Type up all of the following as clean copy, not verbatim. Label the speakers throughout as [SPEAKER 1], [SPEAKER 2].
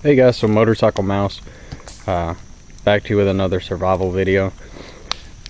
[SPEAKER 1] Hey guys, so Motorcycle Mouse, back to you with another survival video.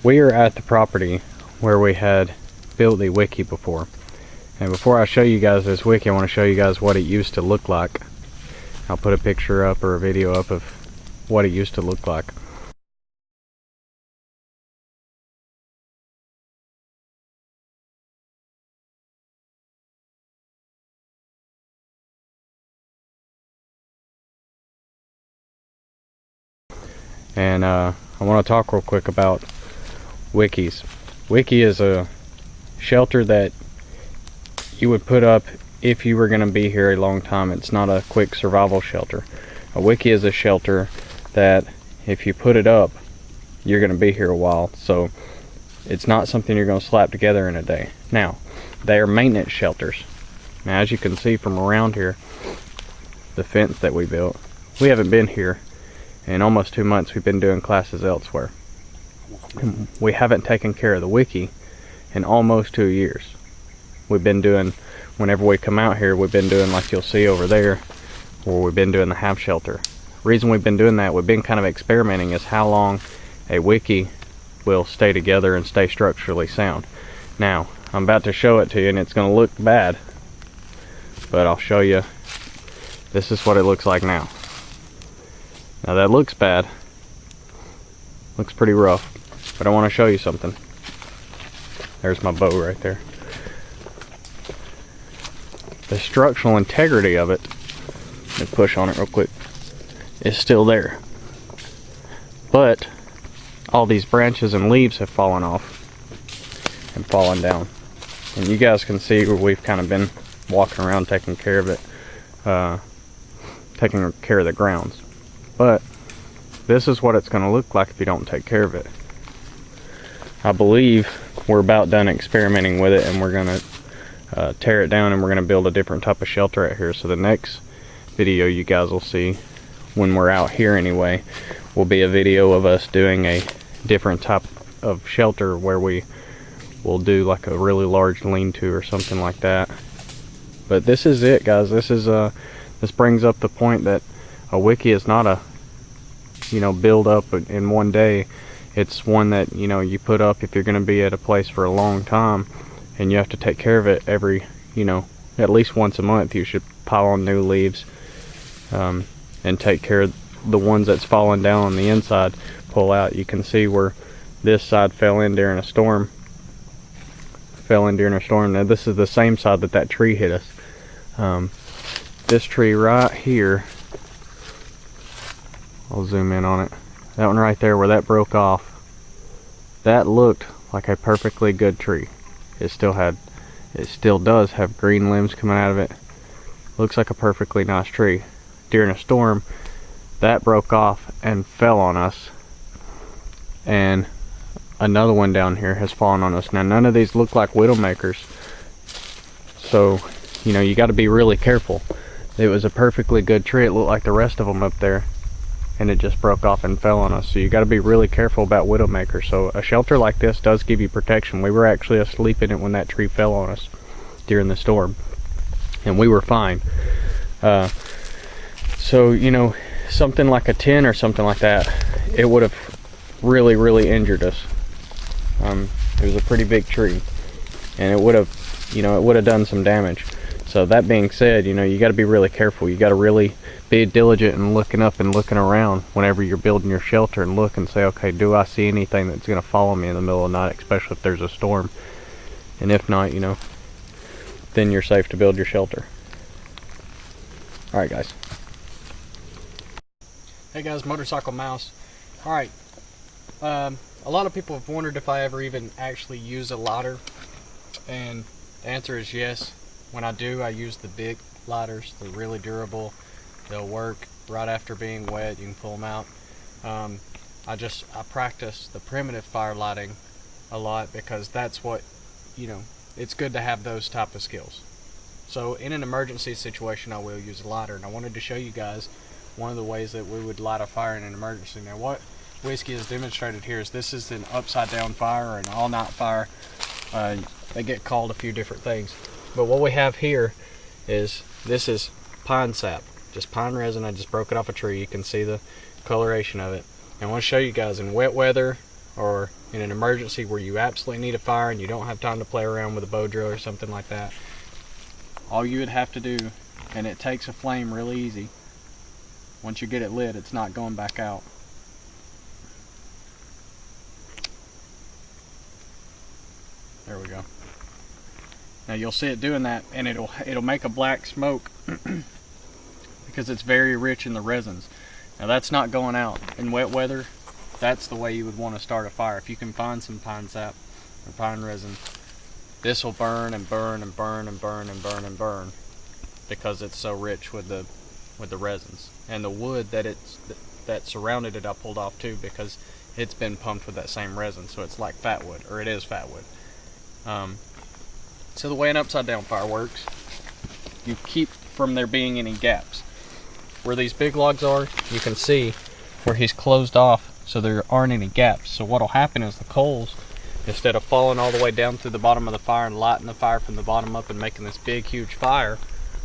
[SPEAKER 1] We are at the property where we had built the wiki before. And before I show you guys this wiki, I want to show you guys what it used to look like. I'll put a picture up or a video up of what it used to look like. And I want to talk real quick about wikis. Wiki is a shelter that you would put up if you were going to be here a long time. It's not a quick survival shelter. A wiki is a shelter that if you put it up, you're going to be here a while. So it's not something you're going to slap together in a day. Now, they are maintenance shelters. Now, as you can see from around here, the fence that we built, we haven't been here in almost 2 months. We've been doing classes elsewhere. We haven't taken care of the wiki in almost 2 years. We've been doing, whenever we come out here, we've been doing like you'll see over there, where we've been doing the half shelter. The reason we've been doing that, we've been kind of experimenting, is how long a wiki will stay together and stay structurally sound. Now, I'm about to show it to you, and it's going to look bad, but I'll show you. This is what it looks like now. Now that looks bad, looks pretty rough, but I want to show you something. There's my bow right there. The structural integrity of it, let me push on it real quick, is still there. But all these branches and leaves have fallen off and fallen down. And you guys can see where we've kind of been walking around taking care of it, taking care of the grounds. But this is what it's going to look like if you don't take care of it. I believe we're about done experimenting with it, and we're going to tear it down, and we're going to build a different type of shelter out here. So the next video you guys will see, when we're out here anyway, will be a video of us doing a different type of shelter where we will do like a really large lean-to or something like that. But this is it, guys. This is this brings up the point that a wiki is not a, build up in one day. It's one that, you put up if you're going to be at a place for a long time, and you have to take care of it every, at least once a month. You should pile on new leaves, and take care of the ones that's fallen down on the inside, pull out. You can see where this side fell in during a storm. Now this is the same side that tree hit us. This tree right here, I'll zoom in on it. That one right there where that broke off, that looked like a perfectly good tree. It still does have green limbs coming out of it. Looks like a perfectly nice tree. During a storm, that broke off and fell on us. And another one down here has fallen on us. Now, none of these look like widowmakers. So, you got to be really careful. It was a perfectly good tree. It looked like the rest of them up there, and it just broke off and fell on us. So you got to be really careful about widowmakers. So a shelter like this does give you protection. We were actually asleep in it when that tree fell on us during the storm, and we were fine. So something like a 10 or something like that, it would have really injured us. It was a pretty big tree, and it would have done some damage. So that being said, you got to be really careful. You got to really be diligent and looking up and looking around whenever you're building your shelter, and look and say, okay, do I see anything that's going to follow me in the middle of the night, especially if there's a storm? And if not, then you're safe to build your shelter. Alright guys. Hey guys, Motorcycle Mouse. Alright, a lot of people have wondered if I ever even actually use a lighter, and the answer is yes. When I do, I use the big lighters. They're really durable. They'll work right after being wet. You can pull them out. I practice the primitive fire lighting a lot, because that's what, it's good to have those type of skills. So in an emergency situation, I will use a lighter, and I wanted to show you guys one of the ways that we would light a fire in an emergency. Now, what Whiskey has demonstrated here is this is an upside down fire or an all-night fire. They get called a few different things. But what we have here is, this is pine sap. just pine resin. I just broke it off a tree. You can see the coloration of it. And I want to show you guys in wet weather or in an emergency where you absolutely need a fire and you don't have time to play around with a bow drill or something like that. All you would have to do, and it takes a flame really easy. Once you get it lit, it's not going back out. There we go. Now you'll see it doing that, and it'll make a black smoke because it's very rich in the resins. Now that's not going out. In wet weather, that's the way you would want to start a fire. If you can find some pine sap or pine resin, this will burn and burn and burn and burn and burn and burn because it's so rich with the resins. And the wood that surrounded it I pulled off too because it's been pumped with that same resin, so it's like fat wood, or it is fat wood. So the way an upside down fire works, you keep from there being any gaps. Where these big logs are, you can see where he's closed off so there aren't any gaps. So what'll happen is the coals, instead of falling all the way down through the bottom of the fire and lighting the fire from the bottom up and making this big huge fire,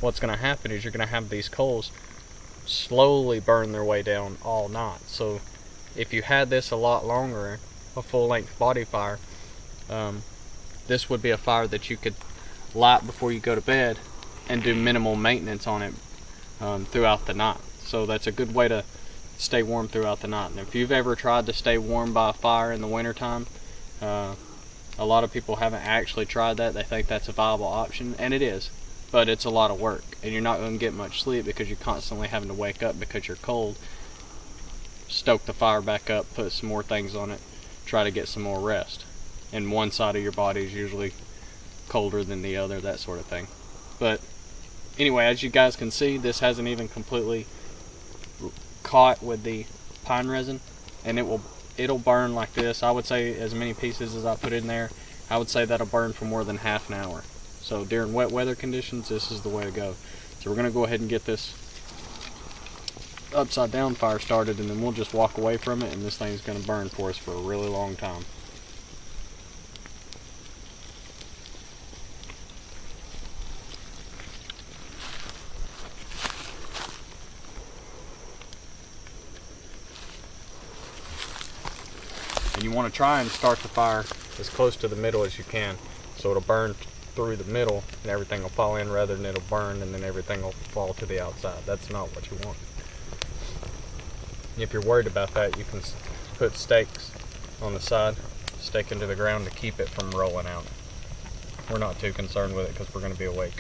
[SPEAKER 1] what's going to happen is you're going to have these coals slowly burn their way down all night. So if you had this a lot longer, a full-length body fire, this would be a fire that you could light before you go to bed and do minimal maintenance on it throughout the night. So that's a good way to stay warm throughout the night. And if you've ever tried to stay warm by a fire in the wintertime, a lot of people haven't actually tried that. They think that's a viable option, and it is, but it's a lot of work, and you're not going to get much sleep because you're constantly having to wake up because you're cold, stoke the fire back up, put some more things on it, try to get some more rest. And one side of your body is usually colder than the other, that sort of thing. But anyway, as you guys can see, this hasn't even completely caught with the pine resin, and it'll burn like this. I would say as many pieces as I put in there, I would say that'll burn for more than half an hour. So during wet weather conditions, this is the way to go. So we're going to go ahead and get this upside down fire started, and then we'll just walk away from it, and this thing's going to burn for us for a really long time. And you want to try and start the fire as close to the middle as you can, so it'll burn through the middle and everything will fall in, rather than it'll burn and then everything will fall to the outside. That's not what you want. If you're worried about that, you can put stakes on the side, stake into the ground to keep it from rolling out. We're not too concerned with it because we're going to be awake.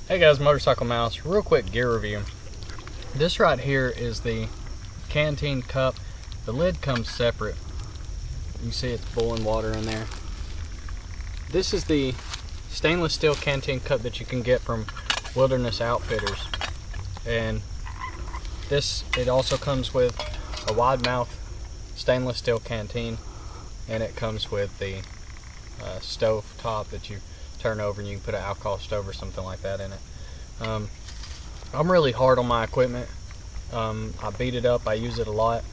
[SPEAKER 1] Hey guys, Motorcycle Mouse, real quick gear review. This right here is the Canteen cup. The lid comes separate. You see it's boiling water in there. This is the stainless steel Canteen cup that you can get from Wilderness Outfitters. And it also comes with a wide mouth stainless steel canteen, and it comes with the stove top that you turn over and you can put an alcohol stove or something like that in it. I'm really hard on my equipment. I beat it up, I use it a lot,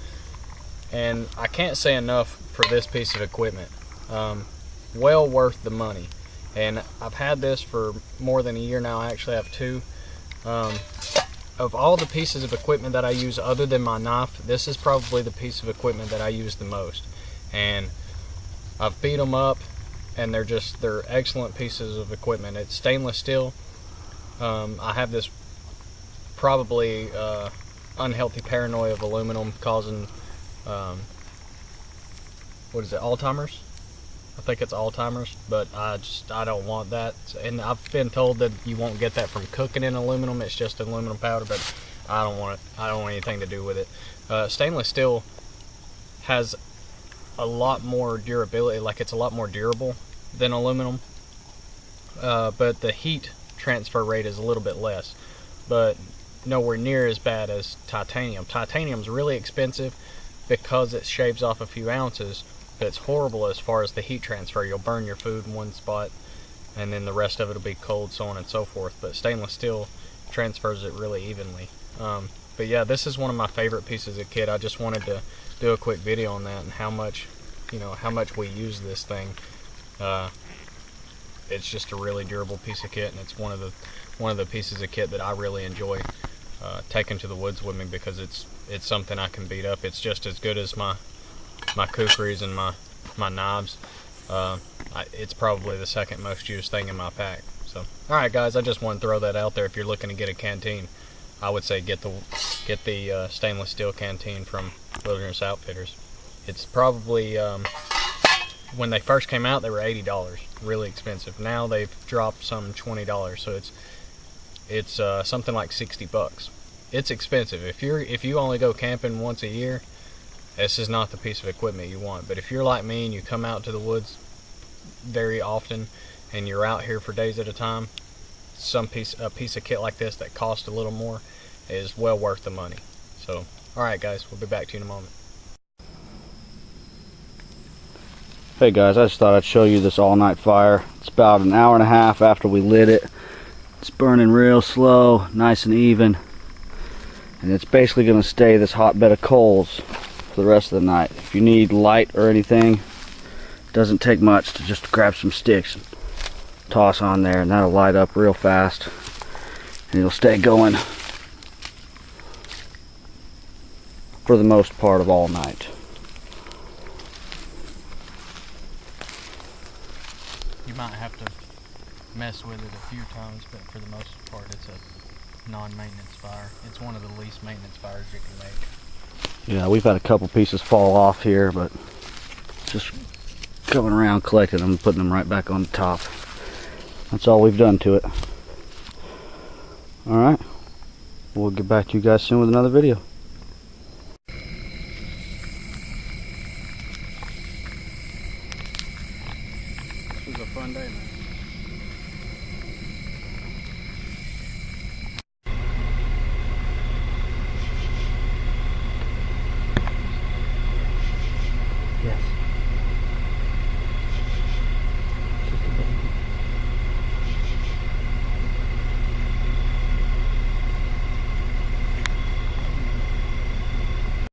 [SPEAKER 1] and I can't say enough for this piece of equipment. Well worth the money, and I've had this for more than a year now. I actually have two. Of all the pieces of equipment that I use other than my knife, this is probably the piece of equipment that I use the most, and I've beat them up, and they're excellent pieces of equipment. It's stainless steel. I have this probably unhealthy paranoia of aluminum causing what is it, Alzheimer's? I think it's all timers, but I don't want that. And I've been told that you won't get that from cooking in aluminum. It's just aluminum powder, but I don't want it. I don't want anything to do with it. Stainless steel has a lot more durability, like it's a lot more durable than aluminum, but the heat transfer rate is a little bit less, but nowhere near as bad as titanium. Titanium's really expensive because it shaves off a few ounces, but it's horrible as far as the heat transfer. You'll burn your food in one spot and then the rest of it will be cold, so on and so forth. But stainless steel transfers it really evenly. But yeah, this is one of my favorite pieces of kit. I just wanted to do a quick video on that and how much, how much we use this thing. It's just a really durable piece of kit, and it's one of the pieces of kit that I really enjoy taking to the woods with me, because it's something I can beat up. It's just as good as my kukris and my knobs. It's probably the second most used thing in my pack. So, all right, guys, I just want to throw that out there. If you're looking to get a Canteen, I would say get the stainless steel Canteen from Wilderness Outfitters. It's probably when they first came out, they were $80, really expensive. Now they've dropped some $20, so it's something like $60. It's expensive. If you only go camping once a year, this is not the piece of equipment you want. But if you're like me and you come out to the woods very often and you're out here for days at a time, a piece of kit like this that costs a little more is well worth the money. So, alright guys, we'll be back to you in a moment.
[SPEAKER 2] Hey guys, I just thought I'd show you this all-night fire. It's about an hour and a half after we lit it. It's burning real slow, nice and even. And it's basically going to stay this hot bed of coals for the rest of the night. If you need light or anything, it doesn't take much to just grab some sticks and toss on there, and that'll light up real fast. And it'll stay going for the most part of all night.
[SPEAKER 1] You might have to mess with it a few times, but for the most part it's a non-maintenance fire. It's one of the least maintenance fires you can make.
[SPEAKER 2] Yeah, we've had a couple pieces fall off here, but just coming around collecting them and putting them right back on the top. That's all we've done to it. Alright, we'll get back to you guys soon with another video.